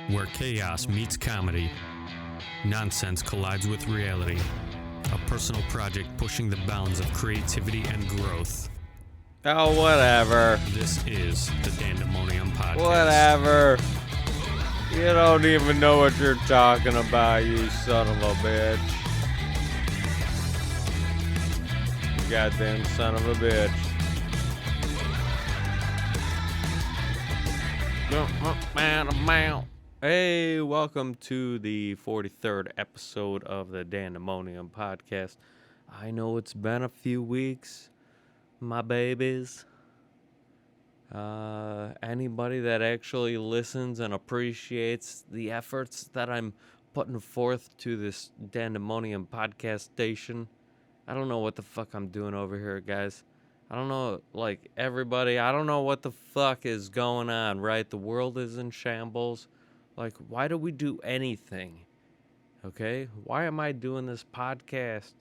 where chaos meets comedy, nonsense collides with reality, a personal project pushing the bounds of creativity and growth. Oh, whatever. This is the Dandemonium Podcast. Whatever. You don't even know what you're talking about, you son of a bitch. You goddamn son of a bitch. Hey, welcome to the 43rd episode of the Dandemonium Podcast. I know it's been a few weeks, my babies. Anybody that actually listens and appreciates the efforts that I'm putting forth to this Dandemonium Podcast station. I don't know what the fuck I'm doing over here, guys. I don't know, like, everybody, I don't know what the fuck is going on, right? The world is in shambles. Like, why do we do anything? Okay? Why am I doing this podcast?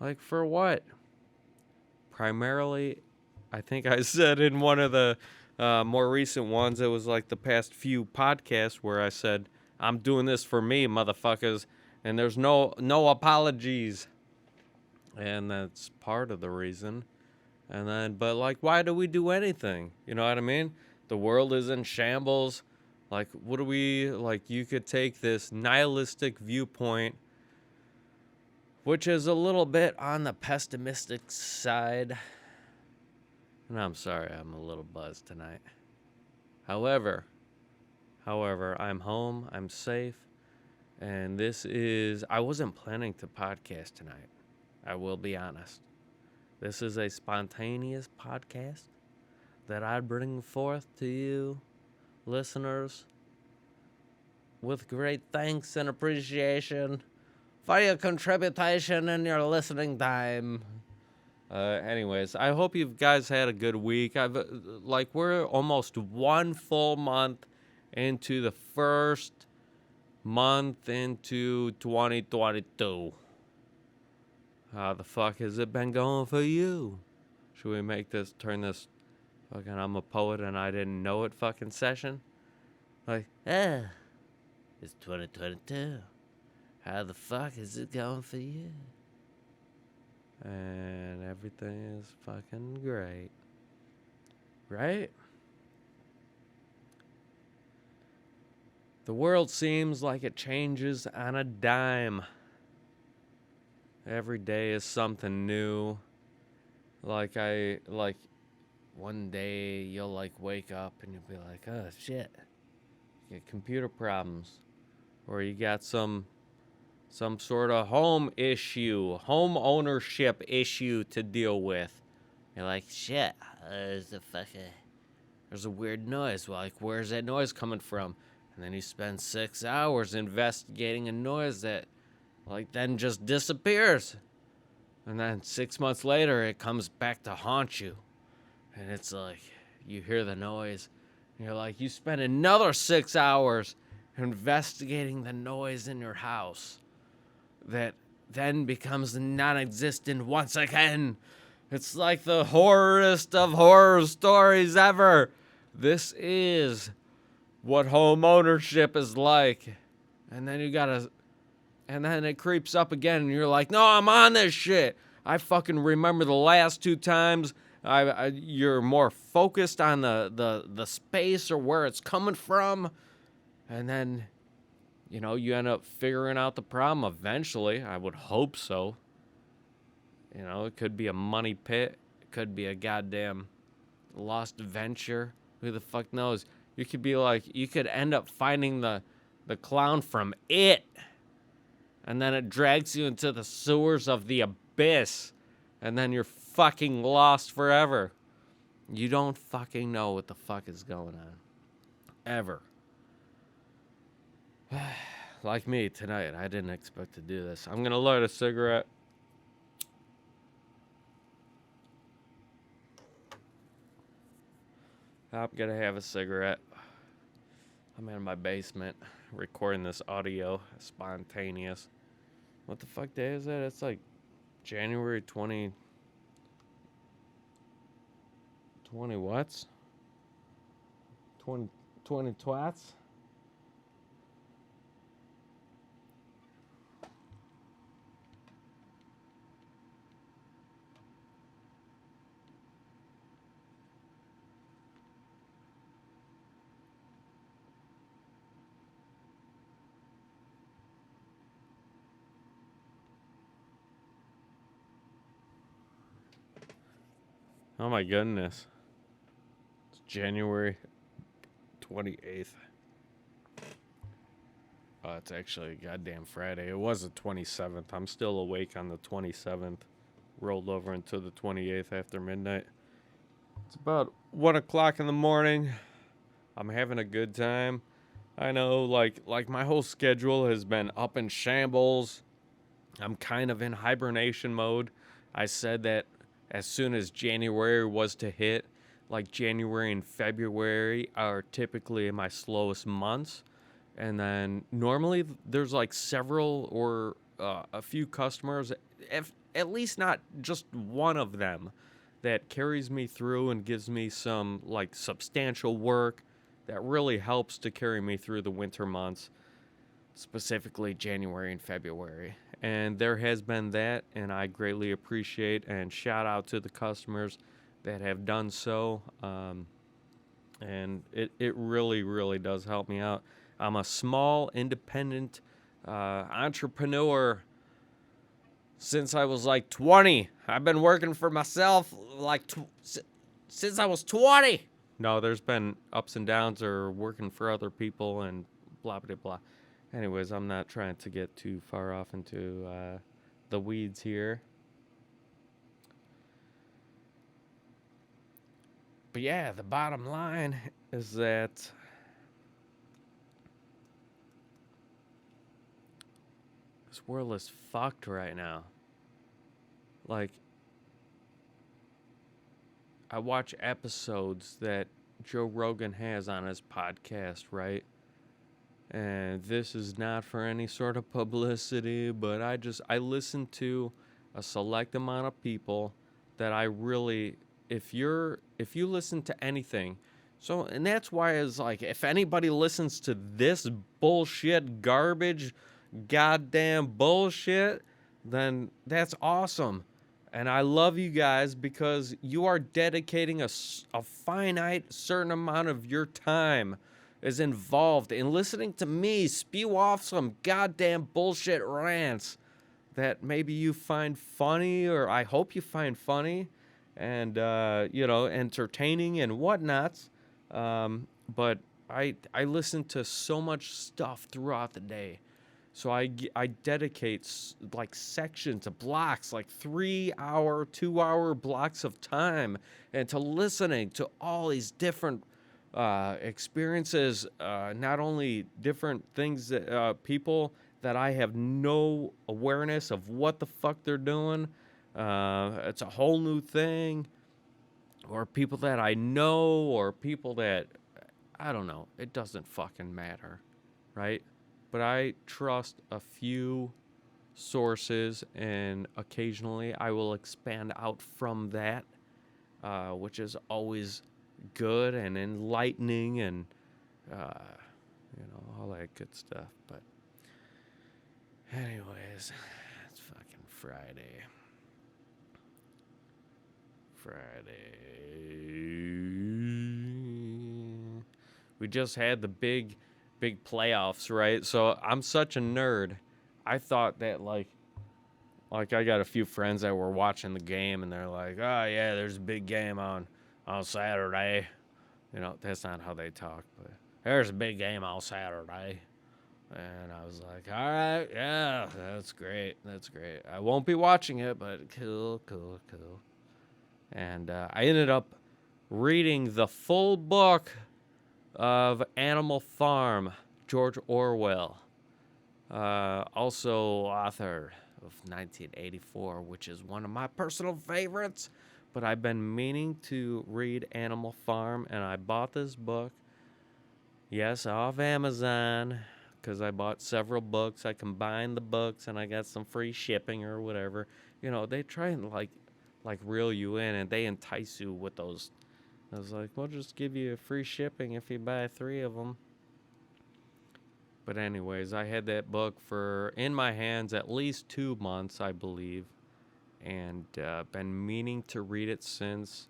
Like, for what? Primarily, I think I said in one of the more recent ones, it was like the past few podcasts where I said, I'm doing this for me, motherfuckers, and there's no apologies. And that's part of the reason. And then, but like, why do we do anything? You know what I mean? The world is in shambles. Like, what do we, like, you could take this nihilistic viewpoint, which is a little bit on the pessimistic side. And I'm sorry, I'm a little buzzed tonight. However, I'm home, I'm safe, and I wasn't planning to podcast tonight. I will be honest. This is a spontaneous podcast that I bring forth to you, listeners, with great thanks and appreciation for your contribution and your listening time. Anyways, I hope you guys had a good week. We're almost 1 full month into the first month into 2022. How the fuck has it been going for you? Should we turn this fucking I'm a poet and I didn't know it fucking session? Like, it's 2022. How the fuck is it going for you? And everything is fucking great. Right? The world seems like it changes on a dime. Every day is something new. Like one day you'll like wake up and you'll be like, oh shit. You get computer problems. Or you got some sort of home ownership issue to deal with. You're like, shit, there's a weird noise. Well, like, where's that noise coming from? And then you spend 6 hours investigating a noise that, like, then just disappears. And then 6 months later, it comes back to haunt you. And it's like, you hear the noise. And you're like, you spend another 6 hours investigating the noise in your house. That then becomes non-existent once again. It's like the horrorest of horror stories ever. This is what home ownership is like. And then and then it creeps up again and you're like, no, I'm on this shit. I fucking remember the last 2 times. You're more focused on the space or where it's coming from. And then, you know, you end up figuring out the problem eventually. I would hope so. You know, it could be a money pit. It could be a goddamn lost venture. Who the fuck knows? You could end up finding the clown from It. And then it drags you into the sewers of the abyss. And then you're fucking lost forever. You don't fucking know what the fuck is going on. Ever. Like me tonight, I didn't expect to do this. I'm gonna light a cigarette. I'm gonna have a cigarette. I'm in my basement recording this audio, spontaneous. What the fuck day is it? It's like January 20 what? 20 twats? Oh my goodness. It's January 28th. Oh, it's actually a goddamn Friday. It was the 27th. I'm still awake on the 27th. Rolled over until the 28th after midnight. It's about 1 o'clock in the morning. I'm having a good time. I know, like my whole schedule has been up in shambles. I'm kind of in hibernation mode. I said that as soon as January was to hit, like January and February are typically my slowest months. And then normally there's like several or a few customers, if, at least not just one of them, that carries me through and gives me some like substantial work that really helps to carry me through the winter months, specifically January and February. And there has been that, and I greatly appreciate and shout out to the customers that have done so. And it really, really does help me out. I'm a small, independent entrepreneur since I was like 20. I've been working for myself like since I was 20. No, there's been ups and downs or working for other people and blah, blah, blah. Anyways, I'm not trying to get too far off into the weeds here. But yeah, the bottom line is that this world is fucked right now. Like, I watch episodes that Joe Rogan has on his podcast, right? And this is not for any sort of publicity, but I listen to a select amount of people that I really, if you listen to anything, so, and that's why it's like, if anybody listens to this bullshit, garbage, goddamn bullshit, then that's awesome. And I love you guys because you are dedicating a finite certain amount of your time is involved in listening to me spew off some goddamn bullshit rants that maybe you find funny, or I hope you find funny and, entertaining and whatnots. But I listen to so much stuff throughout the day. So I dedicate like sections of blocks, like 3 hour, 2 hour blocks of time into listening to all these different experiences, not only different things that people that I have no awareness of what the fuck they're doing. It's a whole new thing, or people that I know, or people that I don't know. It doesn't fucking matter, right? But I trust a few sources, and occasionally I will expand out from that, which is always good and enlightening and, all that good stuff. But anyways, it's fucking Friday. We just had the big playoffs, right? So I'm such a nerd. I thought that like I got a few friends that were watching the game, and they're like, "Oh yeah, there's a big game on Saturday." That's not how they talk, but there's a big game on Saturday. And I was like, "All right, yeah, that's great. I won't be watching it, but cool." And I ended up reading the full book of Animal Farm, George Orwell, also author of 1984, which is one of my personal favorites. But I've been meaning to read Animal Farm, and I bought this book, yes, off Amazon, because I bought several books. I combined the books, and I got some free shipping or whatever. They try and like reel you in, and they entice you with those. I was like, we'll just give you free shipping if you buy 3 of them. But anyways, I had that book in my hands at least 2 months, I believe, and been meaning to read it since.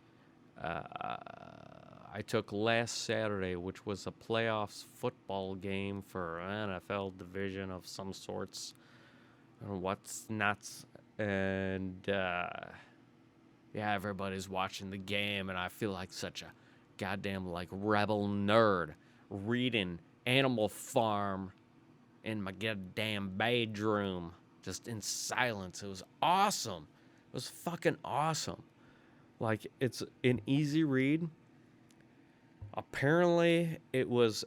I took last Saturday, which was a playoffs football game for an NFL division of some sorts. What's nuts. And yeah, everybody's watching the game, and I feel like such a goddamn like rebel nerd reading Animal Farm in my goddamn bedroom, just in silence. It was awesome. It was fucking awesome. Like, it's an easy read. Apparently, it was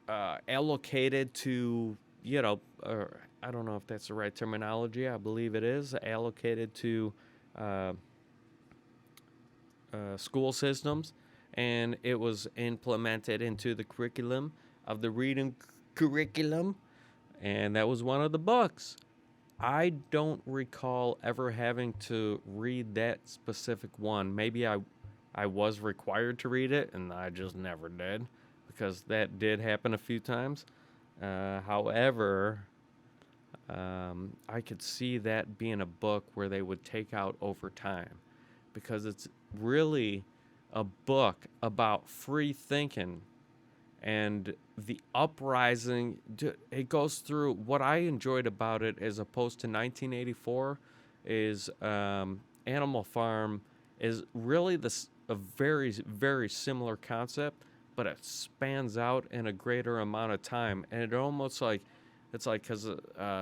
allocated to, I don't know if that's the right terminology. I believe it is allocated to uh, school systems, and it was implemented into the curriculum of the reading curriculum, and that was one of the books. I don't recall ever having to read that specific one. Maybe I was required to read it, and I just never did, because that did happen a few times. However, I could see that being a book where they would take out over time, because it's really a book about free thinking and the uprising. It goes through what I enjoyed about it, as opposed to 1984, is Animal Farm is really a very, very similar concept, but it spans out in a greater amount of time, and it almost like it's like, because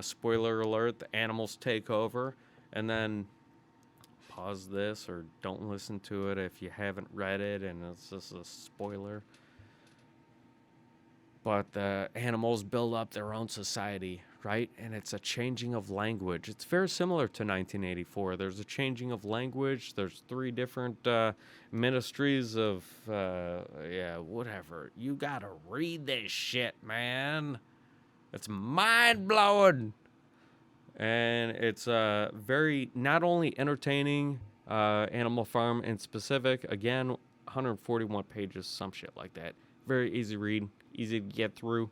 spoiler alert, the animals take over, and then pause this or don't listen to it if you haven't read it and it's just a spoiler. But the animals build up their own society, right? And it's a changing of language. It's very similar to 1984. There's a changing of language. There's 3 different ministries of, whatever. You gotta read this shit, man. It's mind-blowing. And it's very, not only entertaining, Animal Farm in specific, again, 141 pages, some shit like that. Very easy read, easy to get through,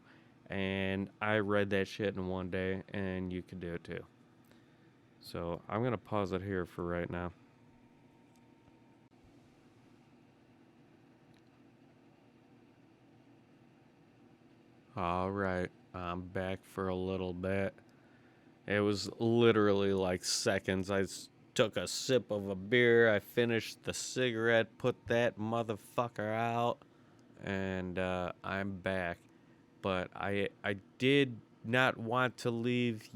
and I read that shit in one day, and you can do it too. So I'm going to pause it here for right now. All right, I'm back for a little bit. It was literally like seconds. I took a sip of a beer. I finished the cigarette, put that motherfucker out, and I'm back. But I did not want to leave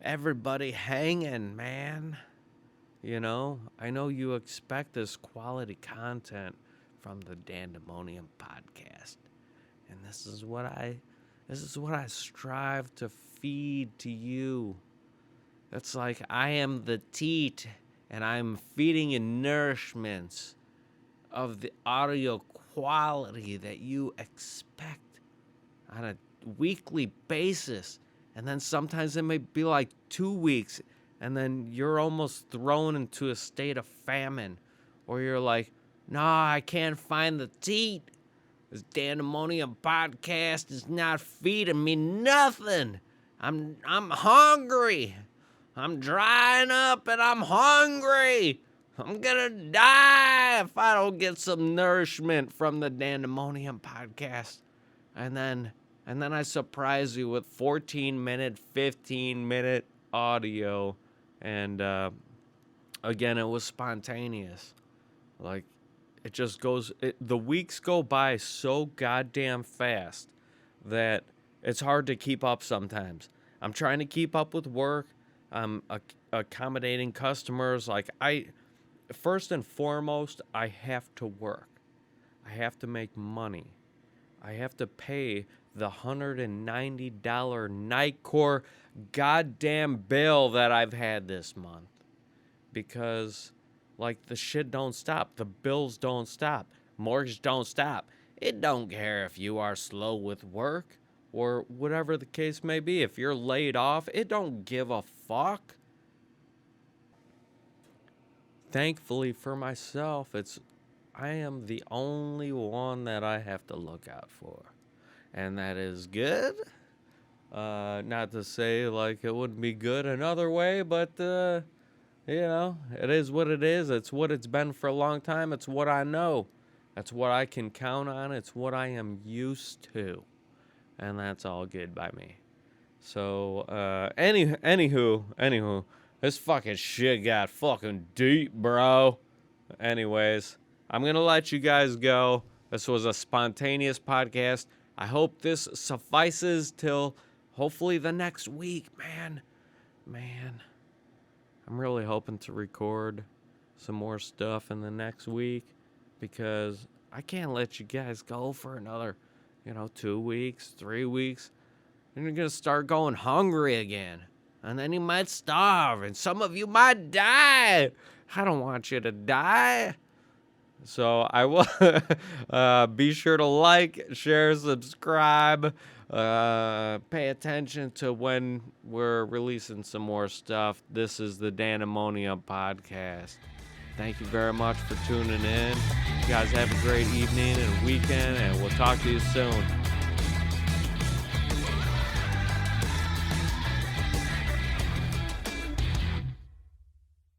everybody hanging, man. I know you expect this quality content from the Dandemonium podcast, and this is what I strive to feed to you. It's like I am the teat, and I'm feeding you nourishments of the audio quality that you expect on a weekly basis. And then sometimes it may be like 2 weeks, and then you're almost thrown into a state of famine, or you're like, nah, I can't find the teat. This Dandemonium podcast is not feeding me nothing. I'm hungry. I'm drying up and I'm hungry. I'm gonna die if I don't get some nourishment from the Dandemonium podcast. And then I surprise you with 14-minute, 15-minute audio. And again, it was spontaneous. Like, it just goes, the weeks go by so goddamn fast that it's hard to keep up sometimes. I'm trying to keep up with work. I'm accommodating customers. Like, first and foremost, I have to work. I have to make money. I have to pay the $190 Nightcore goddamn bill that I've had this month. Because, like, the shit don't stop. The bills don't stop. Mortgage don't stop. It don't care if you are slow with work or whatever the case may be. If you're laid off, it don't give a fuck. Thankfully for myself, I am the only one that I have to look out for. And that is good. Not to say like it wouldn't be good another way, but it is what it is. It's what it's been for a long time. It's what I know. That's what I can count on. It's what I am used to. And that's all good by me. So, anywho, This fucking shit got fucking deep, bro. Anyways, I'm going to let you guys go. This was a spontaneous podcast. I hope this suffices till hopefully the next week, man. I'm really hoping to record some more stuff in the next week because I can't let you guys go for another, 2 weeks, 3 weeks. And you're going to start going hungry again. And then you might starve, and some of you might die. I don't want you to die. So I will be sure to like, share, subscribe, pay attention to when we're releasing some more stuff. This is the Dan Ammonium Podcast. Thank you very much for tuning in. You guys have a great evening and weekend, and we'll talk to you soon.